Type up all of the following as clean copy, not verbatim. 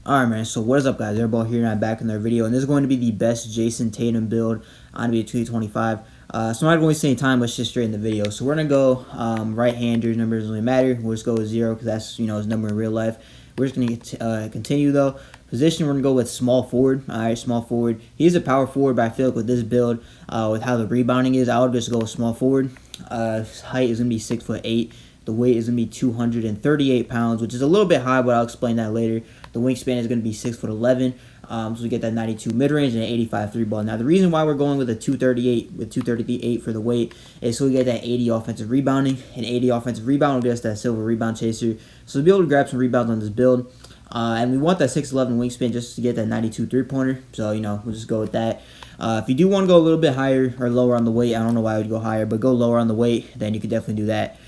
Alright, man, so what is up, guys? Airball here, and I'm back in their video, and this is going to be the best Jayson Tatum build on NBA 2K25. So I'm not going to waste any time, let's just straight in the video. So we're going to go right-hander, numbers doesn't really matter. We'll just go with 0 because that's, his number in real life. We're just going to continue, though. Position, we're going to go with small forward. Alright, small forward. He's a power forward, but I feel like with this build, with how the rebounding is, I would just go with small forward. His height is going to be 6'8". The weight is going to be 238 pounds, which is a little bit high, but I'll explain that later. The wingspan is going to be 6'11", so we get that 92 mid-range and an 85 3-ball. Now, the reason why we're going with a 238 with 238 for the weight is so we get that 80 offensive rebounding, and 80 offensive rebound will get us that silver rebound chaser. So we'll be able to grab some rebounds on this build, and we want that 6'11 wingspan just to get that 92 3-pointer. So, we'll just go with that. If you do want to go a little bit higher or lower on the weight, I don't know why I would go higher, but go lower on the weight, then you could definitely do that.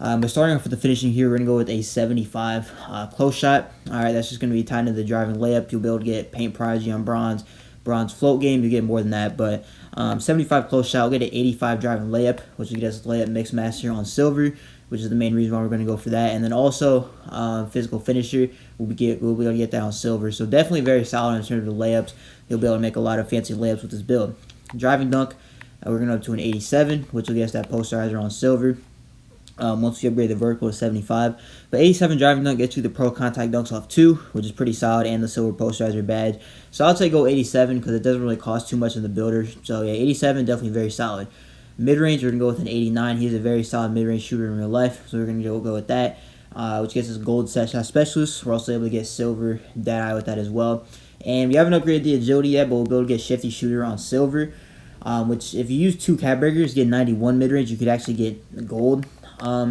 But starting off with the finishing here, we're going to go with a 75 close shot. Alright, that's just going to be tied into the driving layup. You'll be able to get paint prodigy on bronze float game. You get more than that, but 75 close shot. We'll get an 85 driving layup, which will get us layup mix master on silver, which is the main reason why we're going to go for that. And then also physical finisher, we'll be able to get that on silver. So definitely very solid in terms of the layups. You'll be able to make a lot of fancy layups with this build. Driving dunk, we're going to up to an 87, which will get us that posterizer on silver. Once we upgrade the vertical to 75. But 87 driving dunk gets you the pro contact dunks off 2, which is pretty solid, and the silver posterizer badge. So I'll say go 87 because it doesn't really cost too much in the builder. So yeah, 87 definitely very solid. Mid-range, we're going to go with an 89. He's a very solid mid-range shooter in real life, so we're going to go with that, which gets us gold set shot specialist. We're also able to get silver dead eye with that as well. And we haven't upgraded the agility yet, but we'll be able to get shifty shooter on silver, which if you use 2 cap breakers, get 91 mid-range, you could actually get gold.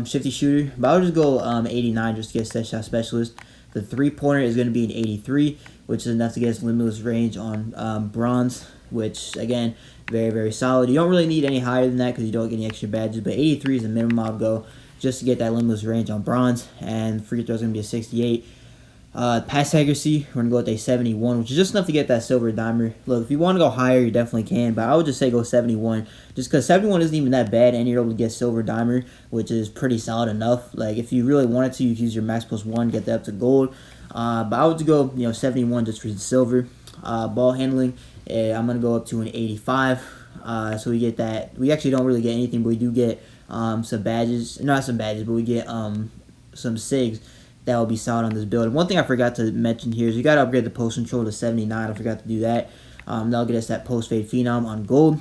Shifty shooter, but I'll just go 89 just to get set shot specialist. The 3-pointer is going to be an 83, which is enough to get us limitless range on bronze, which again, very, very solid. You don't really need any higher than that because you don't get any extra badges, but 83 is the minimum I'll go just to get that limitless range on bronze. And free throw is going to be a 68. Pass accuracy, we're going to go with a 71, which is just enough to get that silver dimer. Look, if you want to go higher, you definitely can, but I would just say go 71, just because 71 isn't even that bad, and you're able to get silver dimer, which is pretty solid enough. Like, if you really wanted to, you could use your max plus 1, get that up to gold, but I would go, 71 just for the silver. Ball handling, I'm going to go up to an 85, so we get that. We actually don't really get anything, but we do get some badges, not some badges, but we get some SIGs. That will be solid on this build. And one thing I forgot to mention here is you got to upgrade the post control to 79. I forgot to do that. That'll get us that post fade phenom on gold,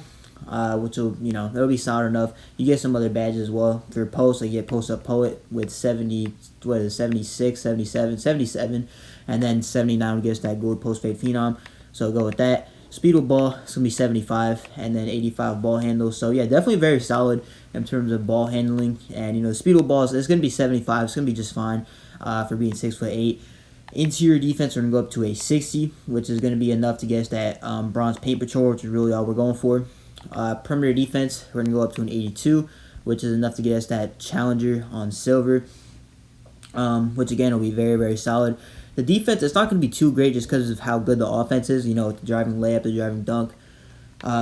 which will, it'll be solid enough. You get some other badges as well for post. Like you get post up poet with 70, 76, 77, 77, and then 79 will get us that gold post fade phenom. So go with that. Speed with ball, it's going to be 75, and then 85 ball handle. So, yeah, definitely very solid in terms of ball handling. And, the speed with balls, it's going to be 75. It's going to be just fine for being 6'8". Interior defense, we're going to go up to a 60, which is going to be enough to get us that bronze paint patrol, which is really all we're going for. Perimeter defense, we're going to go up to an 82, which is enough to get us that challenger on silver, which, again, will be very, very solid. The defense, it's not going to be too great just because of how good the offense is, with the driving layup, the driving dunk,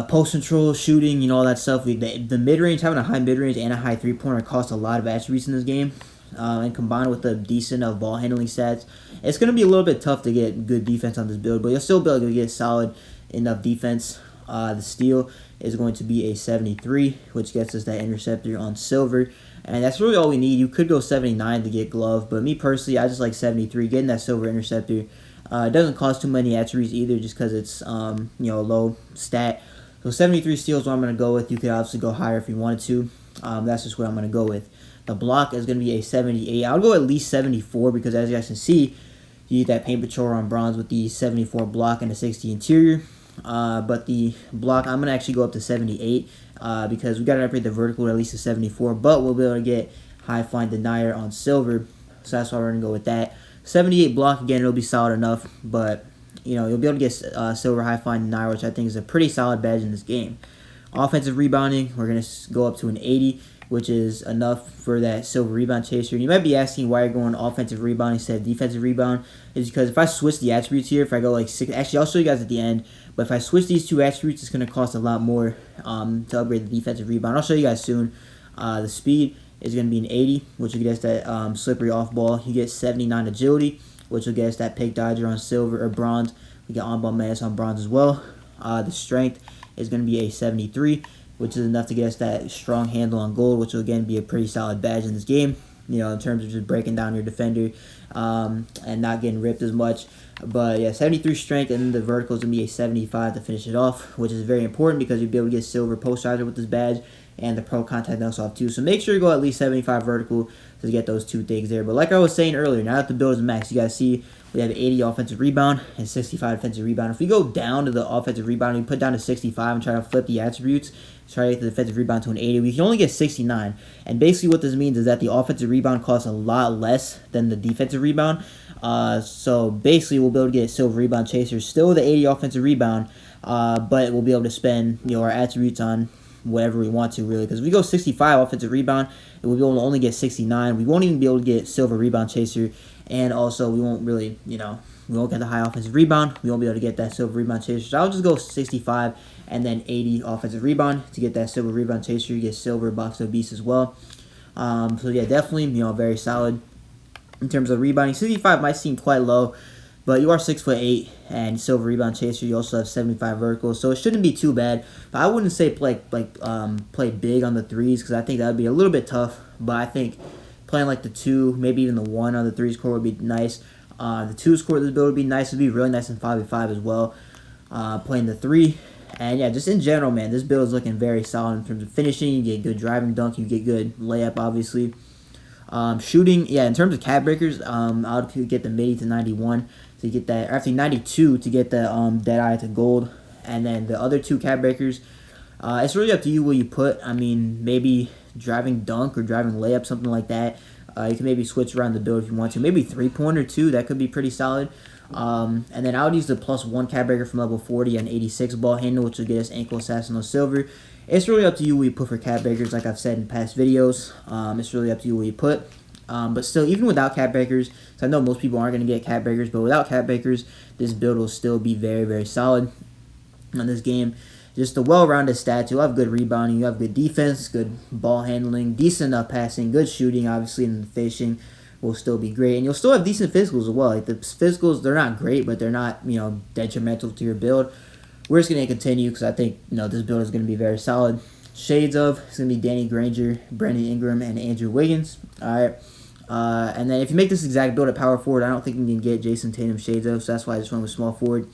post control, shooting, all that stuff. The mid-range, having a high mid-range and a high 3-pointer costs a lot of attributes in this game. And combined with the decent of ball handling stats, it's going to be a little bit tough to get good defense on this build, but you'll still be able to get solid enough defense. The steal is going to be a 73, which gets us that interceptor on silver. And that's really all we need. You could go 79 to get glove, but me personally, I just like 73. Getting that silver interceptor, it doesn't cost too many attributes either, just because it's a low stat. So 73 steals is what I'm going to go with. You could obviously go higher if you wanted to. That's just what I'm going to go with. The block is going to be a 78. I'll go at least 74 because as you guys can see, you get that paint patrol on bronze with the 74 block and a 60 interior. But the block, I'm going to actually go up to 78 because we got to upgrade the vertical to at least a 74. But we'll be able to get high flying denier on silver. So that's why we're going to go with that. 78 block, again, it'll be solid enough. But, you'll be able to get silver high flying denier, which I think is a pretty solid badge in this game. Offensive rebounding, we're going to go up to an 80. Which is enough for that silver rebound chaser. And you might be asking why you're going offensive rebound instead of defensive rebound. Is because if I switch the attributes here, if I go like 6, actually I'll show you guys at the end. But if I switch these 2 attributes, it's going to cost a lot more to upgrade the defensive rebound. I'll show you guys soon. The speed is going to be an 80, which will get us that slippery off ball. You get 79 agility. which will get us that pick dodger on silver or bronze. We got on-ball menace on bronze as well. The strength is going to be a 73, which is enough to get us that strong handle on gold, which will again be a pretty solid badge in this game, you know, in terms of just breaking down your defender and not getting ripped as much. But yeah, 73 strength, and then the vertical is going to be a 75 to finish it off, which is very important because you'll be able to get silver posterizer with this badge and the pro contact dunks off too. So make sure you go at least 75 vertical to get those two things there. But like I was saying earlier, now that the build is max, you guys see we have 80 offensive rebound and 65 defensive rebound. If we go down to the offensive rebound, we put down to 65 and try to flip the attributes, try to get the defensive rebound to an 80, we can only get 69. And basically what this means is that the offensive rebound costs a lot less than the defensive rebound. So basically we'll be able to get silver rebound chaser, still the 80 offensive rebound, but we'll be able to spend, you know, our attributes on whatever we want to, really, because if we go 65 offensive rebound, we'll be able to only get 69. We won't even be able to get silver rebound chaser, and also we won't really, you know, we won't get the high offensive rebound. We won't be able to get that silver rebound chaser. So I'll just go 65 and then 80 offensive rebound to get that silver rebound chaser. You get silver box of beast as well. So yeah, definitely, you know, very solid in terms of rebounding. 65 might seem quite low, but you are 6'8" and silver rebound chaser. You also have 75 vertical, so it shouldn't be too bad. But I wouldn't say play big on the threes, because I think that would be a little bit tough. But I think playing like the 2, maybe even the 1 on the 3's court would be nice. The 2's court of this build would be nice. It would be really nice in 5v5 as well. Playing the 3, and yeah, just in general, man, this build is looking very solid in terms of finishing. You get good driving dunk, you get good layup, obviously. Shooting, yeah, in terms of cap breakers, I would get the midi to 91 to get that, or actually 92 to get the Deadeye to gold, and then the other 2 cap breakers, it's really up to you what you put. I mean, maybe driving dunk or driving layup, something like that. You can maybe switch around the build if you want to. Maybe 3-pointer too, that could be pretty solid. And then I would use the +1 cap breaker from level 40 and 86 ball handle, which will get us ankle assassin on silver. It's really up to you what you put for cap breakers, like I've said in past videos. It's really up to you what you put. But still, even without cap breakers, because I know most people aren't going to get cap breakers, but without cap breakers, this build will still be very, very solid on this game. Just a well-rounded stats. You'll have good rebounding, you have good defense, good ball handling, decent passing, good shooting, obviously, and the finishing will still be great. And you'll still have decent physicals as well. Like the physicals, they're not great, but they're not, you know, detrimental to your build. We're just going to continue because I think, you know, this build is going to be very solid. Shades of, it's going to be Danny Granger, Brandon Ingram, and Andrew Wiggins. All right. And then if you make this exact build at power forward, I don't think you can get Jayson Tatum shades of, so that's why I just went with small forward.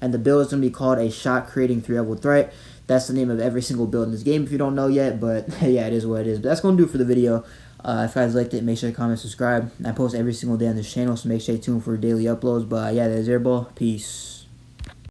And the build is going to be called a shot-creating 3-level threat. That's the name of every single build in this game if you don't know yet, but yeah, it is what it is. But that's going to do it for the video. If you guys liked it, make sure to comment, subscribe. I post every single day on this channel, so make sure to stay tuned for daily uploads. But yeah, there's Airball. Peace.